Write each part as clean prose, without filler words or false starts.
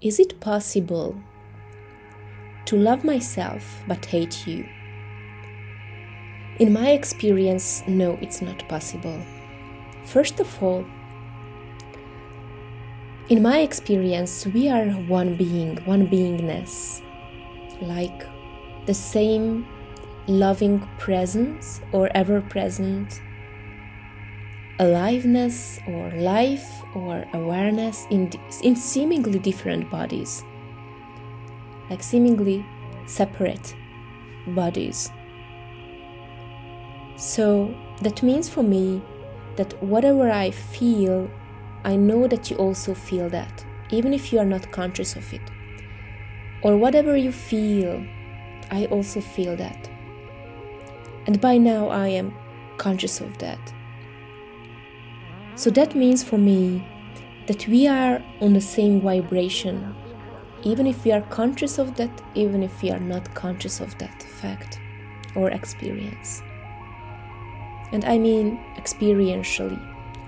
Is it possible to love myself but hate you? In my experience, no, it's not possible. First of all, in my experience, we are one being, one beingness, like the same loving presence or ever-present aliveness or life or awareness in seemingly different bodies, like seemingly separate bodies. So that means for me that whatever I feel, I know that you also feel that, even if you are not conscious of it. Or whatever you feel, I also feel that. And by now I am conscious of that. So that means for me that we are on the same vibration, even if we are conscious of that, even if we are not conscious of that fact or experience. And I mean experientially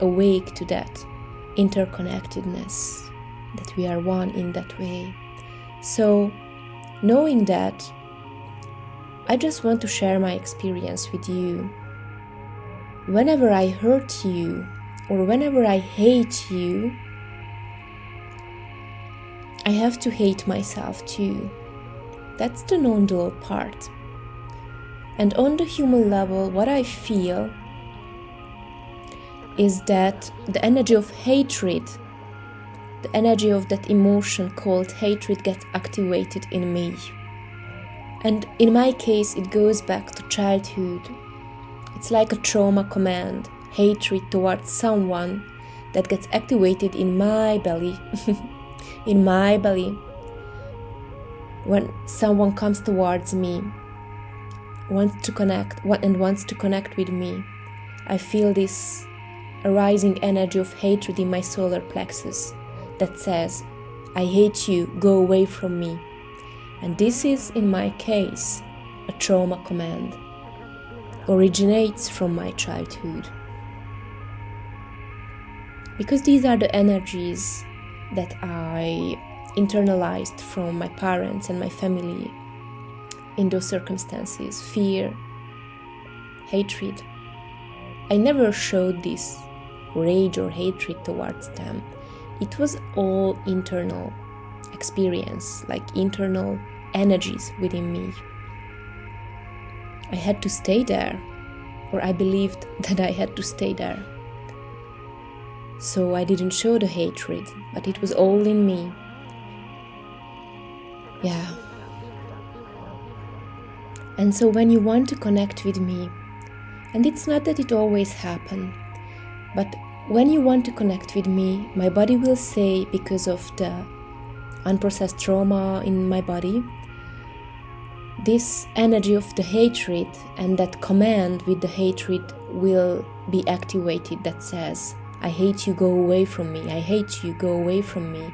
awake to that interconnectedness, that we are one in that way. So knowing that, I just want to share my experience with you. Whenever I hurt you or whenever I hate you, I have to hate myself too. That's the non-dual part. And on the human level, what I feel is that the energy of hatred, the energy of that emotion called hatred gets activated in me. And in my case, it goes back to childhood. It's like a trauma command, hatred towards someone that gets activated in my belly. In my belly. When someone comes towards me, wants to connect with me, I feel this arising energy of hatred in my solar plexus that says, I hate you, go away from me. And this is, in my case, a trauma command. Originates from my childhood. Because these are the energies that I internalized from my parents and my family in those circumstances. Fear, hatred. I never showed this rage or hatred towards them. It was all internal experience, like internal energies within me. I had to stay there, or I believed that I had to stay there. So I didn't show the hatred, but it was all in me. Yeah. And so when you want to connect with me, and it's not that it always happens, but when you want to connect with me, my body will say, because of the unprocessed trauma in my body, this energy of the hatred and that command with the hatred will be activated that says, I hate you, go away from me. I hate you, go away from me.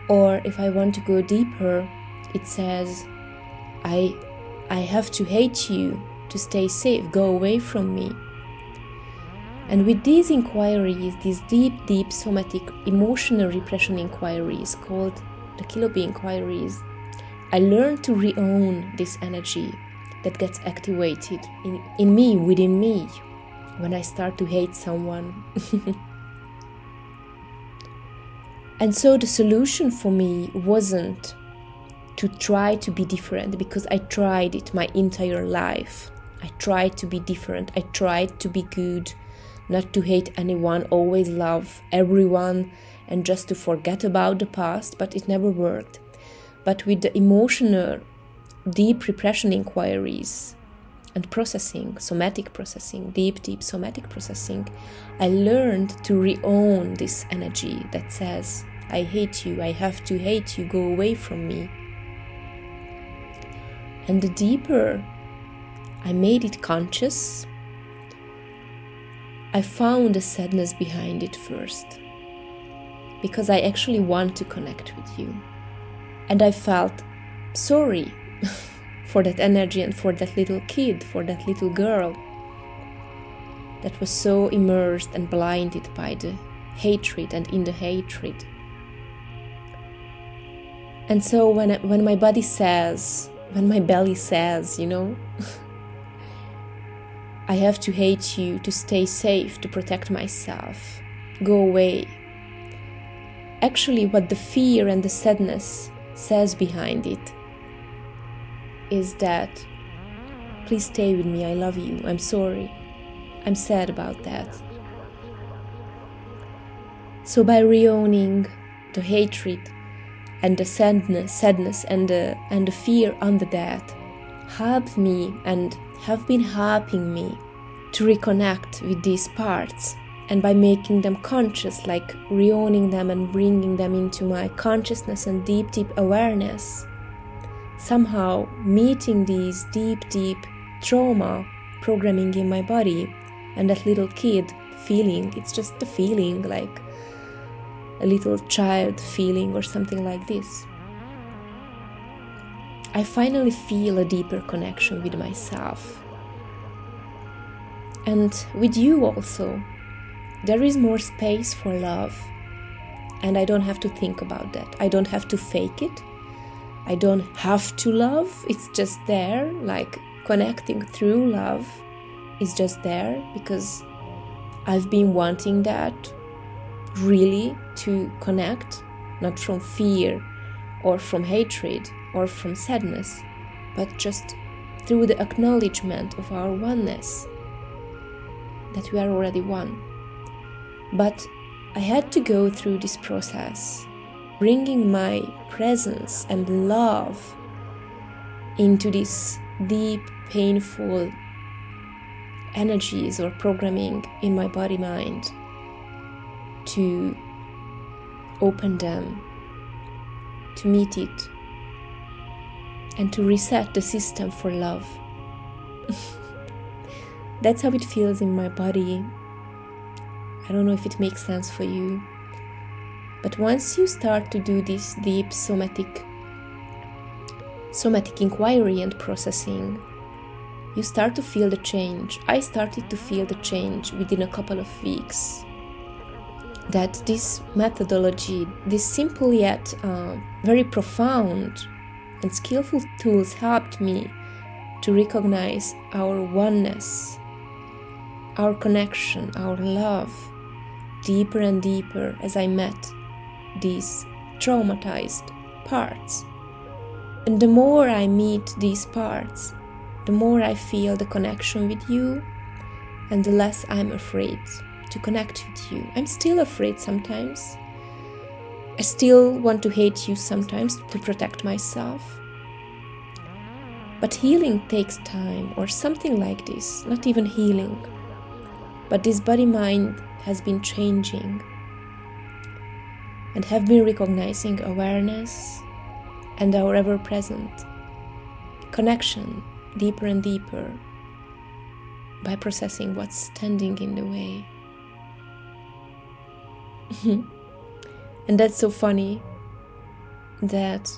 Or if I want to go deeper, it says, I have to hate you to stay safe, go away from me. And with these inquiries, these deep somatic emotional repression inquiries called the Kilobi inquiries, I learned to re-own this energy that gets activated in me, within me, when I start to hate someone. And so the solution for me wasn't to try to be different, because I tried it my entire life. I tried to be different. I tried to be good, not to hate anyone, always love everyone, and just to forget about the past, but it never worked. But with the emotional, deep repression inquiries and processing, somatic processing, deep somatic processing, I learned to re-own this energy that says, I hate you, I have to hate you, go away from me. And the deeper I made it conscious, I found the sadness behind it first, because I actually want to connect with you. And I felt sorry for that energy and for that little kid, for that little girl that was so immersed and blinded by the hatred and in the hatred. And so when my body says, when my belly says, I have to hate you to stay safe, to protect myself, go away. Actually, what the fear and the sadness says behind it is that, please stay with me, I love you, I'm sorry, I'm sad about that. So by re-owning the hatred and the sadness and the fear under that, helped me and have been helping me to reconnect with these parts. And by making them conscious, like re-owning them and bringing them into my consciousness and deep awareness, somehow meeting these deep trauma programming in my body, and that little kid feeling, it's just a feeling, like a little child feeling or something like this. I finally feel a deeper connection with myself. And with you also. There is more space for love. And I don't have to think about that. I don't have to fake it. I don't have to love. It's just there, like connecting through love is just there because I've been wanting that really, to connect, not from fear or from hatred or from sadness, but just through the acknowledgement of our oneness, that we are already one. But I had to go through this process, bringing my presence and love into these deep, painful energies or programming in my body-mind, to open them, to meet it, and to reset the system for love. That's how it feels in my body. I don't know if it makes sense for you, but once you start to do this deep somatic inquiry and processing, you start to feel the change. I started to feel the change within a couple of weeks. That this methodology, this simple yet very profound and skillful tools helped me to recognize our oneness, our connection, our love, deeper and deeper as I met these traumatized parts. And the more I meet these parts, the more I feel the connection with you, and the less I'm afraid to connect with you. I'm still afraid sometimes. I still want to hate you sometimes to protect myself. But healing takes time, or something like this. Not even healing, but this body-mind has been changing and have been recognizing awareness and our ever-present connection deeper and deeper by processing what's standing in the way. And that's so funny that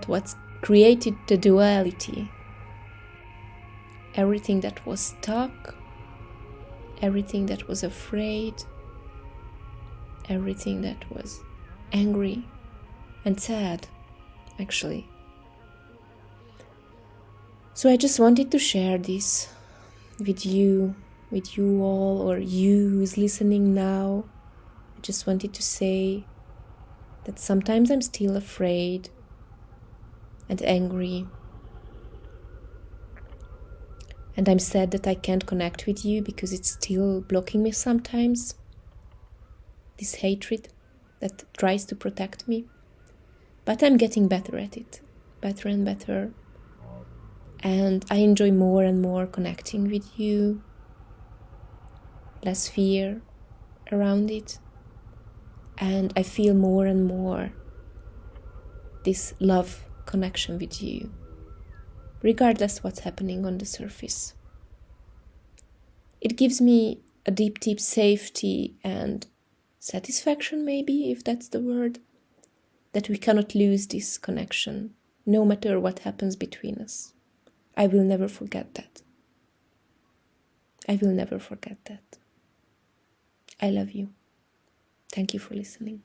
what's created the duality, everything that was stuck, everything that was afraid, everything that was angry and sad, actually. So I just wanted to share this with you all, or you who's listening now. I just wanted to say that sometimes I'm still afraid and angry, and I'm sad that I can't connect with you because it's still blocking me sometimes, this hatred that tries to protect me. But I'm getting better at it, better and better, and I enjoy more and more connecting with you, less fear around it, and I feel more and more this love connection with you, regardless what's happening on the surface. It gives me a deep safety and satisfaction, maybe, if that's the word, that we cannot lose this connection, no matter what happens between us. I will never forget that. I will never forget that. I love you. Thank you for listening.